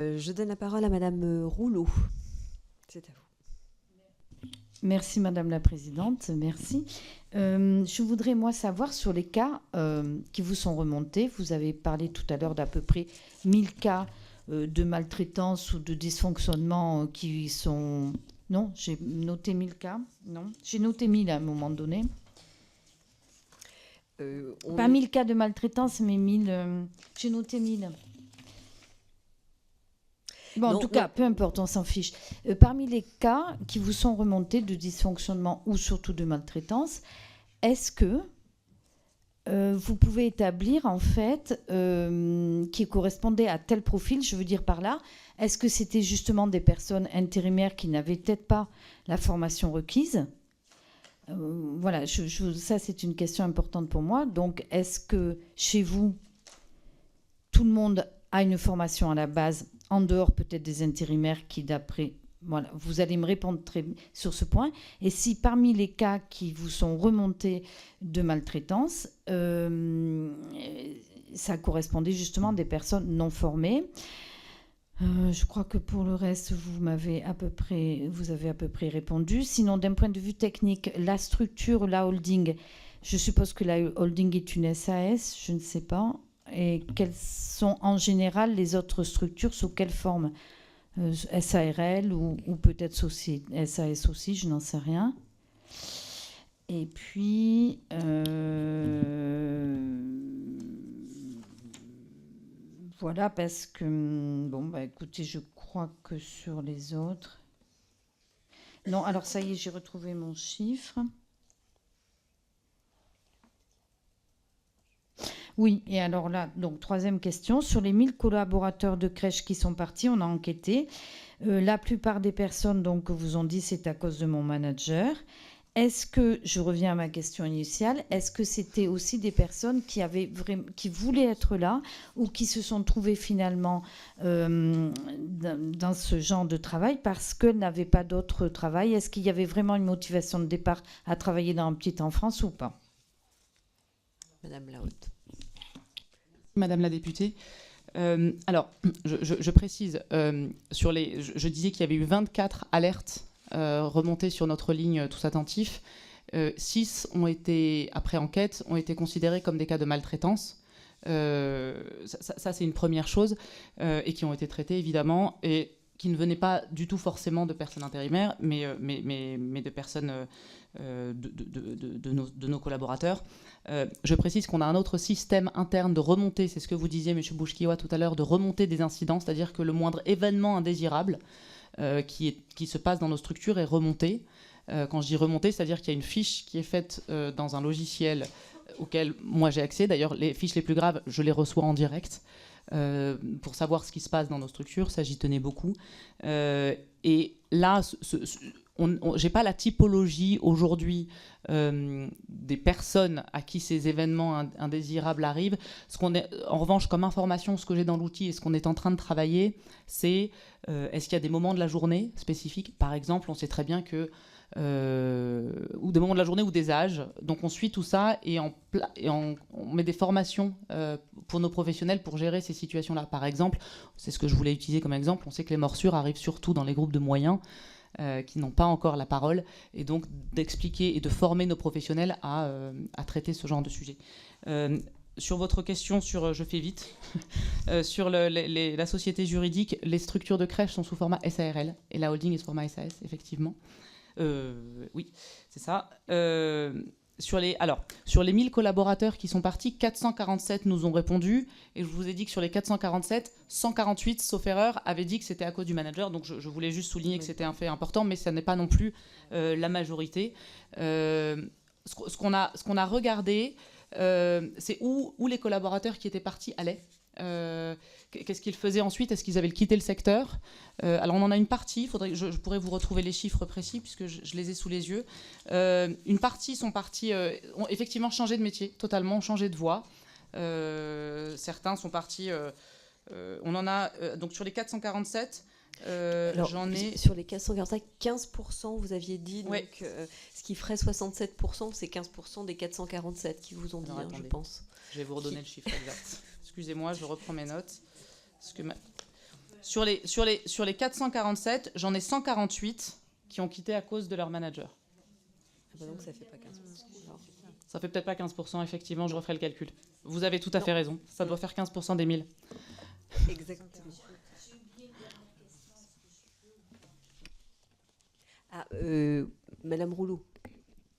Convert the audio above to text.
Je donne la parole à Madame Rouleau. C'est à vous. Merci Madame la Présidente, merci. Je voudrais moi savoir sur les cas qui vous sont remontés. Vous avez parlé tout à l'heure d'à peu près 1000 cas de maltraitance ou de dysfonctionnement qui sont... Non, j'ai noté 1000 cas. Non, j'ai noté 1000 à un moment donné. Pas 1000 cas de maltraitance, mais 1000... j'ai noté 1000. Bon, en tout cas, peu importe, on s'en fiche. Parmi les cas qui vous sont remontés de dysfonctionnement ou surtout de maltraitance, est-ce que vous pouvez établir en fait qui correspondait à tel profil, je veux dire par là, est-ce que c'était justement des personnes intérimaires qui n'avaient peut-être pas la formation requise? Voilà, ça c'est une question importante pour moi. Donc, est-ce que chez vous, tout le monde a une formation à la base, en dehors peut-être des intérimaires qui, d'après... Voilà, vous allez me répondre sur ce point. Et si parmi les cas qui vous sont remontés de maltraitance, ça correspondait justement à des personnes non formées. Je crois que pour le reste, vous avez à peu près répondu. Sinon, d'un point de vue technique, la structure, la holding, je suppose que la holding est une SAS, je ne sais pas. Et quelles sont en général les autres structures, sous quelle forme? SARL ou peut-être aussi SAS aussi, je n'en sais rien. Et puis, voilà, parce que, bon, bah, écoutez, je crois que sur les autres... Non, alors ça y est, j'ai retrouvé mon chiffre. Oui, et alors là, donc troisième question, sur les 1000 collaborateurs de crèche qui sont partis, on a enquêté. La plupart des personnes donc, vous ont dit c'est à cause de mon manager. Est-ce que, je reviens à ma question initiale, est-ce que c'était aussi des personnes qui voulaient être là ou qui se sont trouvées finalement dans ce genre de travail parce qu'elles n'avaient pas d'autre travail? Est-ce qu'il y avait vraiment une motivation de départ à travailler dans un petit enfance ou pas? Madame la Haute. Madame la députée, alors, je précise, je disais qu'il y avait eu 24 alertes remontées sur notre ligne Tous Attentifs. 6 ont été, après enquête, ont été considérés comme des cas de maltraitance. Ça, c'est une première chose, et qui ont été traités, évidemment, et qui ne venaient pas du tout forcément de personnes intérimaires, mais de personnes... de nos collaborateurs. Je précise qu'on a un autre système interne de remontée, c'est ce que vous disiez, M. Bouchkiwa, tout à l'heure, de remontée des incidents, c'est-à-dire que le moindre événement indésirable qui se passe dans nos structures est remonté. Quand je dis remonté, c'est-à-dire qu'il y a une fiche qui est faite dans un logiciel auquel moi j'ai accès. D'ailleurs, les fiches les plus graves, je les reçois en direct. Pour savoir ce qui se passe dans nos structures, ça j'y tenais beaucoup. Et là, j'ai pas la typologie aujourd'hui des personnes à qui ces événements indésirables arrivent. En revanche, comme information, ce que j'ai dans l'outil et ce qu'on est en train de travailler, c'est est-ce qu'il y a des moments de la journée spécifiques? Par exemple, on sait très bien que ou des moments de la journée ou des âges. Donc on suit tout ça et on met des formations pour nos professionnels pour gérer ces situations-là. Par exemple, c'est ce que je voulais utiliser comme exemple, on sait que les morsures arrivent surtout dans les groupes de moyens qui n'ont pas encore la parole, et donc d'expliquer et de former nos professionnels à traiter ce genre de sujet. Sur votre question sur, je fais vite, sur la société juridique, les structures de crèche sont sous format SARL et la holding est sous format SAS, effectivement. Oui, c'est ça. Sur les 1000 collaborateurs qui sont partis, 447 nous ont répondu. Et je vous ai dit que sur les 447, 148, sauf erreur, avaient dit que c'était à cause du manager. Donc je voulais juste souligner que c'était un fait important, mais ça n'est pas non plus la majorité. Ce qu'on a regardé, c'est où les collaborateurs qui étaient partis allaient. Qu'est-ce qu'ils faisaient ensuite? Est-ce qu'ils avaient quitté le secteur? Alors on en a une partie, je pourrais vous retrouver les chiffres précis puisque je les ai sous les yeux. Une partie sont partis, ont effectivement changé de métier, totalement changé de voie. Certains sont partis, on en a, donc sur les 447, j'en ai... Sur les 445, 15% vous aviez dit, donc, ouais. Ce qui ferait 67%, c'est 15% des 447 qui vous ont dit, je pense. Je vais vous redonner le chiffre exact. Excusez-moi, je reprends mes notes. Sur les 447, j'en ai 148 qui ont quitté à cause de leur manager. Ah bah donc ça fait pas 15%. Alors. Ça fait peut-être pas 15%, effectivement, je referai le calcul. Vous avez tout à fait raison. Ça doit faire 15% des 1000. Exactement. Ah, Madame Rouleau.